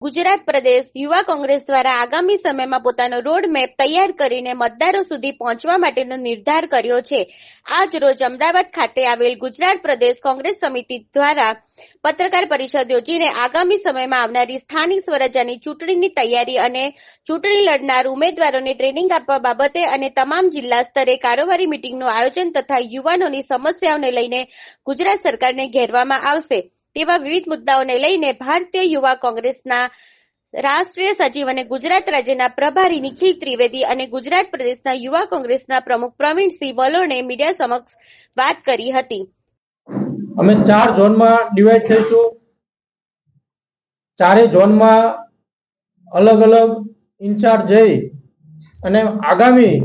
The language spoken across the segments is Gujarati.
ગુજરાત પ્રદેશ યુવા કોંગ્રેસ દ્વારા આગામી સમયમાં પોતાનો રોડ મેપ તૈયાર કરીને મતદારો સુધી પહોંચવા માટેનો નિર્ધાર કર્યો છે। આજ રોજ અમદાવાદ ખાતે આવેલ ગુજરાત પ્રદેશ કોંગ્રેસ સમિતિ દ્વારા પત્રકાર પરિષદ યોજીને આગામી સમયમાં આવનારી સ્થાનિક સ્વરાજ્યની ચૂંટણીની તૈયારી અને ચૂંટણી લડનાર ઉમેદવારોને ટ્રેનિંગ આપવા બાબતે અને તમામ જિલ્લા સ્તરે કારોબારી મીટિંગનું આયોજન તથા યુવાનોની સમસ્યાઓને લઈને ગુજરાત સરકારને ઘેરવામાં આવશે તેવા વિવિધ મુદ્દાઓને લઈને ભારતીય યુવા કોંગ્રેસના રાષ્ટ્રીય સચિવ અને ગુજરાત રાજ્યના પ્રભારી નિખિલ ત્રિવેદી અને ગુજરાત પ્રદેશના યુવા કોંગ્રેસના પ્રમુખ પ્રવીણસિંહ વલોણે મીડિયા સમક્ષ વાત કરી હતી। અમે 4 ઝોનમાં ડિવાઈડ થઈશું। ચારે ઝોનમાં અલગ અલગ ઇન્ચાર્જ જઈ અને આગામી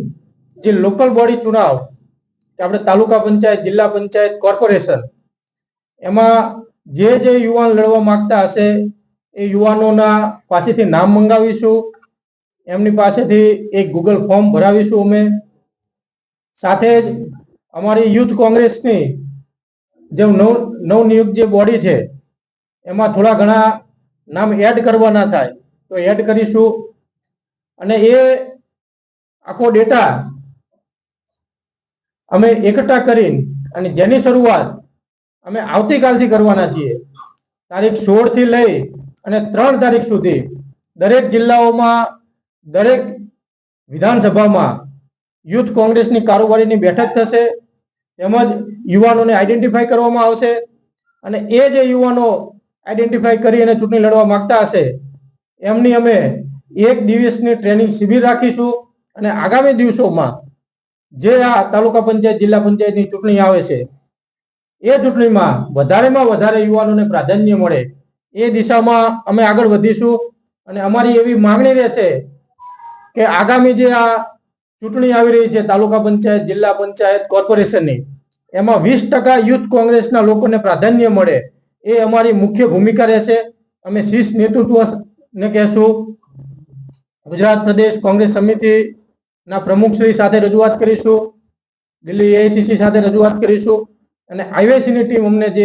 જે લોકલ બોડી ચુનાવ આપણે તાલુકા પંચાયત, જિલ્લા પંચાયત, કોર્પોરેશન એમાં જે યુવાન લડવા માંગતા હશે એ યુવાનોના પાસેથી નામ મંગાવીશું, એમની પાસેથી એક ગૂગલ ફોર્મ ભરાવીશું। અમે સાથે જ અમારી યુથ કોંગ્રેસની જે નવનિયુક્ત જે બોડી છે એમાં થોડા ઘણા નામ એડ કરવાના થાય તો એડ કરીશું અને એ આખો ડેટા અમે એકઠા કરીને અને જેની શરૂઆત અમે આવતીકાલથી કરવાના છીએ। તારીખ 16 થી લઈ અને 3 તારીખ સુધી દરેક જિલ્લાઓમાં, દરેક વિધાનસભામાં યુથ કોંગ્રેસની કારોબારીની બેઠક થશે, તેમજ યુવાનોને આઈડેન્ટિફાઈ કરવામાં આવશે અને એ જે યુવાનો આઈડેન્ટિફાઈ કરી અને ચૂંટણી લડવા માંગતા હશે એમની અમે 1 દિવસની ટ્રેનિંગ શિબિર રાખીશું અને આગામી દિવસોમાં જે આ તાલુકા પંચાયત, જિલ્લા પંચાયતની ચૂંટણી આવે છે એ ચૂંટણીમાં વધારેમાં વધારે યુવાનોને પ્રાધાન્ય મળે એ દિશામાં અમે આગળ વધીશું અને અમારી એવી માંગણી રહેશે કે આગામી જે આ ચૂંટણી આવી રહી છે તાલુકા પંચાયત, જિલ્લા પંચાયત, કોર્પોરેશનની એમાં 20% યુથ કોંગ્રેસના લોકોને પ્રાધાન્ય મળે એ અમારી મુખ્ય ભૂમિકા રહેશે। અમે શીર્ષ નેતૃત્વને કહેશું, ગુજરાત પ્રદેશ કોંગ્રેસ સમિતિના પ્રમુખશ્રી સાથે રજૂઆત કરીશું, દિલ્હી એઆઈસીસી સાથે રજૂઆત કરીશું અને આઈવેસીની ટીમ અમને જે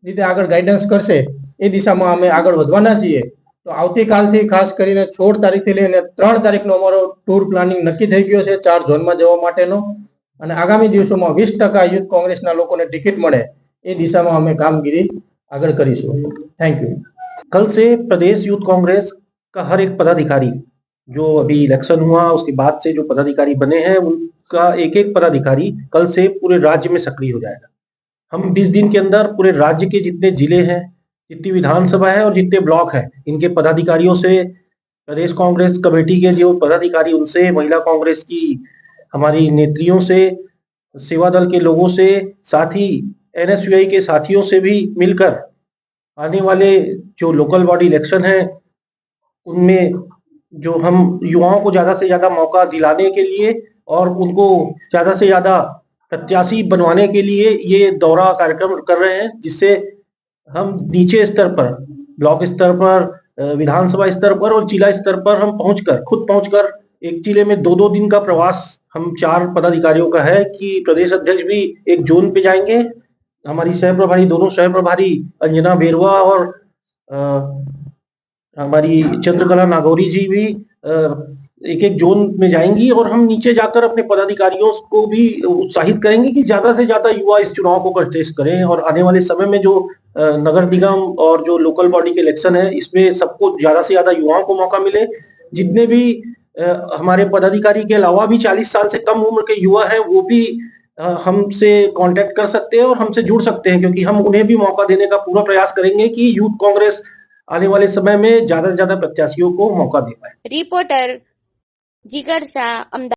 રીતે આગળ ગાઈડન્સ કરશે એ દિશામાં અમે આગળ વધવાના છીએ। તો આવતીકાલથી ખાસ કરીને 16 તારીખથી લઈને 3 તારીખનો અમારો ટૂર પ્લાનિંગ નક્કી થઈ ગયો છે 4 ઝોનમાં જવા માટેનો અને આગામી દિવસોમાં 20% યુથ કોંગ્રેસના લોકોને ટિકિટ મળે એ દિશામાં અમે કામગીરી આગળ કરીશું। Thank you. कल से प्रदेश यूथ कांग्रेस का हर एक पदाधिकारी, जो अभी इलेक्शन हुआ उसके बाद से जो पदाधिकारी बने हैं उनका एक एक पदाधिकारी कल से पूरे राज्य में सक्रिय हो जाएगा। हम 20 दिन के अंदर पूरे राज्य के जितने जिले हैं, जितनी विधानसभा है और जितने ब्लॉक है, इनके पदाधिकारियों से, प्रदेश कांग्रेस कमेटी के जो पदाधिकारी उनसे, महिला कांग्रेस की हमारी नेत्रियों से, सेवा दल के लोगों से, साथ ही एनएसयूआई के साथियों से भी मिलकर आने वाले जो लोकल बॉडी इलेक्शन है उनमें जो हम युवाओं को ज्यादा से ज्यादा मौका दिलाने के लिए और उनको ज्यादा से ज्यादा प्रत्याशी बनवाने के लिए ये दौरा कार्यक्रम कर रहे हैं, जिससे हम नीचे स्तर पर, ब्लॉक स्तर पर, विधानसभा स्तर पर और जिला स्तर पर हम खुद पहुंचकर एक जिले में 2-2 दिन का प्रवास हम 4 पदाधिकारियों का है कि प्रदेश अध्यक्ष भी एक जोन पे जाएंगे, हमारी सह प्रभारी, दोनों सह प्रभारी अंजना बेरवा और हमारी चंद्रकला नागौरी जी भी एक एक जोन में जाएंगी और हम नीचे जाकर अपने पदाधिकारियों को भी उत्साहित करेंगे कि ज्यादा से ज्यादा युवा इस चुनाव को कंटेस्ट करें और आने वाले समय में जो नगर निगम और जो लोकल बॉडी के इलेक्शन है इसमें सबको ज्यादा से ज्यादा युवाओं को मौका मिले। जितने भी हमारे पदाधिकारी के अलावा भी 40 साल से कम उम्र के युवा हैं वो भी हमसे कांटेक्ट कर सकते हैं और हमसे जुड़ सकते हैं, क्योंकि हम उन्हें भी मौका देने का पूरा प्रयास करेंगे कि यूथ कांग्रेस आने वाले समय में ज्यादा से ज्यादा प्रत्याशियों को मौका दे पाए। रिपोर्टर जिगर शाह, अमदावाद।